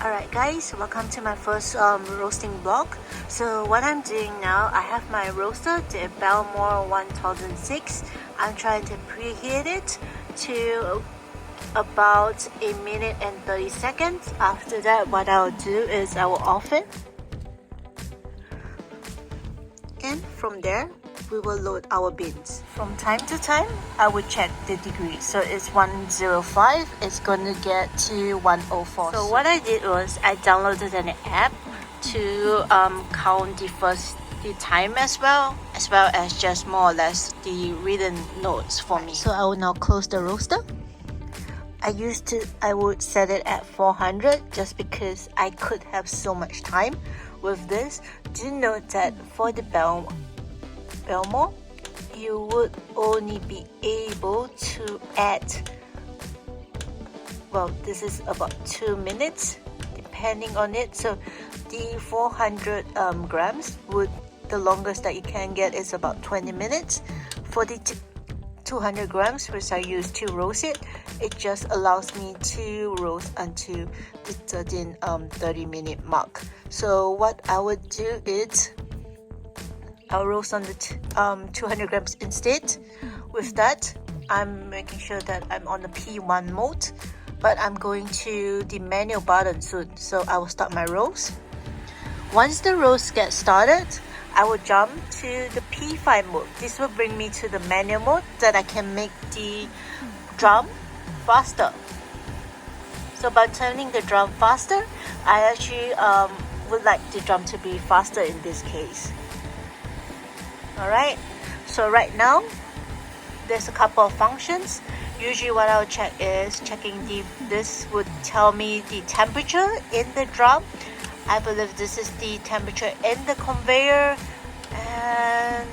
Alright guys, welcome to my first roasting vlog. So what I'm doing now, I have my roaster, the Behmor 1006. I'm trying to preheat it to about 1 minute and 30 seconds. After that, what I'll do is I will off it. And from there, we will load our beans. From time to time, I will check the degree. So it's 105, it's gonna get to 104. So what I did was I downloaded an app to count the time as well as just more or less the written notes for me. So I will now close the roaster. I would set it at 400 just because I could have so much time with this. Do note that for the Behmor, you would only be able to add, well, this is about 2 minutes depending on it. So the 400 grams would, the longest that you can get is about 20 minutes. For the 200 grams, which I use to roast it, it just allows me to roast until the 30-minute mark. So what I would do is I'll roast on the 200 grams instead. With that, I'm making sure that I'm on the P1 mode, but I'm going to the manual button soon, so I will start my roast. Once the roast gets started, I will jump to the P5 mode. This will bring me to the manual mode that I can make the drum faster. So by turning the drum faster, I actually would like the drum to be faster in this case. Alright, so right now there's a couple of functions. Usually what I'll check is this would tell me the temperature in the drum. I believe this is the temperature in the conveyor, and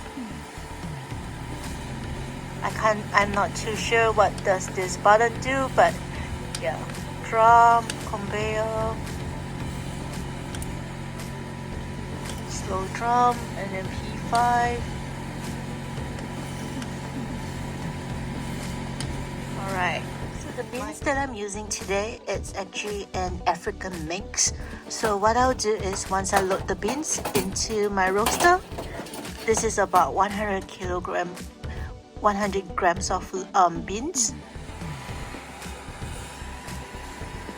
I'm not too sure what does this button do, but yeah, drum, conveyor, slow drum, and then P5. Alright, so the beans that I'm using today, it's actually an African mix. So what I'll do is once I load the beans into my roaster, this is about 100 grams of beans.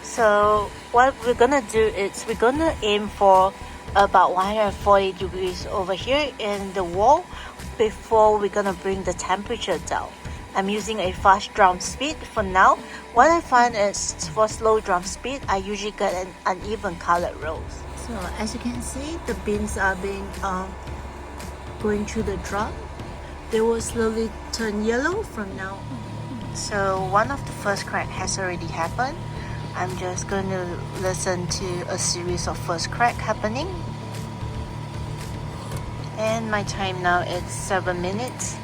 So what we're gonna do is we're gonna aim for about 140 degrees over here in the wall before we're gonna bring the temperature down. I'm using a fast drum speed for now. What I find is for slow drum speed, I usually get an uneven colored roast. So as you can see, the beans are being going through the drum. They will slowly turn yellow from now. So one of the first crack has already happened. I'm just going to listen to a series of first crack happening. And my time now is 7 minutes.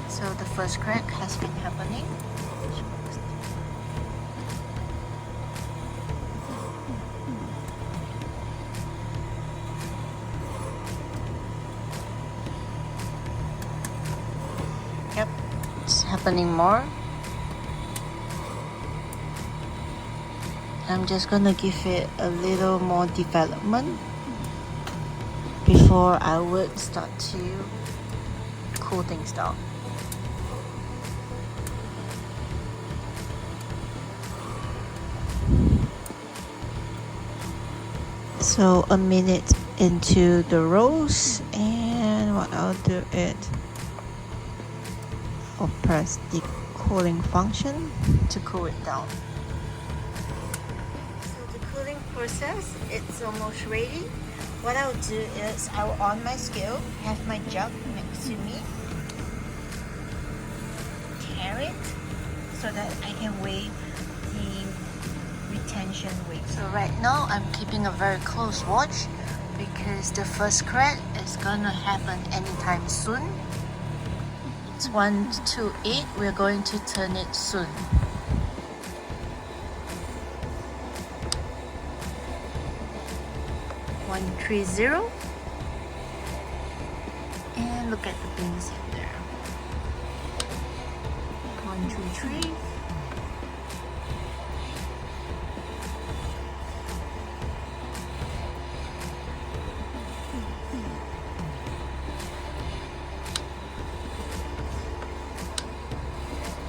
So the first crack has been happening. Yep, it's happening more. I'm just gonna give it a little more development before I would start to cool things down. So 1 minute into the roast, and what I'll do is I'll press the cooling function to cool it down. So the cooling process, it's almost ready. What I'll do is I will on my scale, have my jug next to me, carry it so that I can weigh the retention weight. So right now I'm keeping a very close watch because the first crack is gonna happen anytime soon. It's 128, we're going to turn it soon. 130. And look at the beans in there. 123.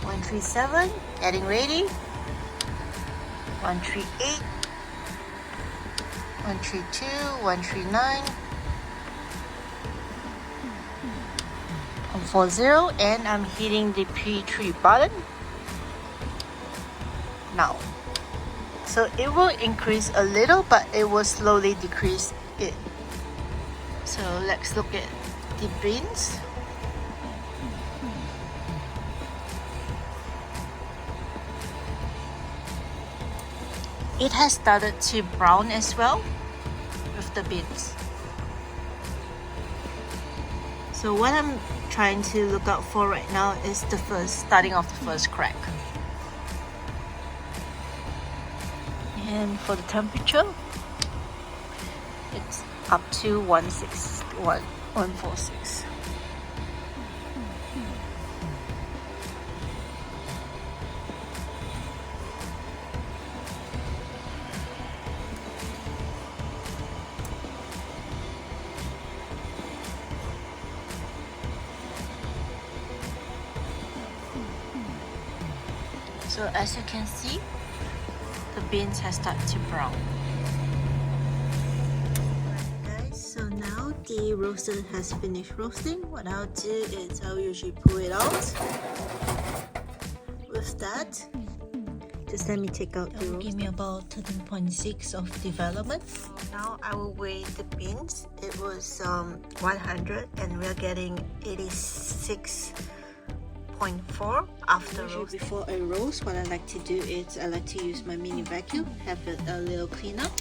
137, getting ready. 138, 132, 139, 140, and I'm hitting the P3 button now. So it will increase a little, but it will slowly decrease it. So let's look at the beans. It has started to brown as well with the beans. So what I'm trying to look out for right now is the starting of the first crack. And for the temperature, it's up to 146. So as you can see, the beans have started to brown. Alright guys, so now the roaster has finished roasting. What I'll do is I'll usually pull it out. With that, just let me take out the roast. Give me about 13.6 of development. Now I will weigh the beans. It was 100 and we're getting 86.4 after roasting. Before I roast, what I like to do is I like to use my mini vacuum, have it a little cleanup.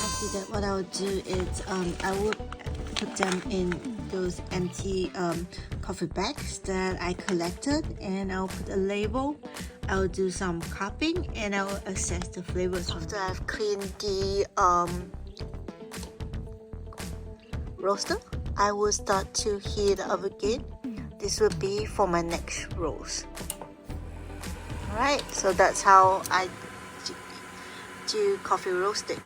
After that, what I'll do is I will put them in those empty coffee bags that I collected, and I'll put a label. I'll do some cupping and I will assess the flavors. After I've cleaned the roaster, I will start to heat up again. This will be for my next roast. Alright, so that's how I do coffee roasting.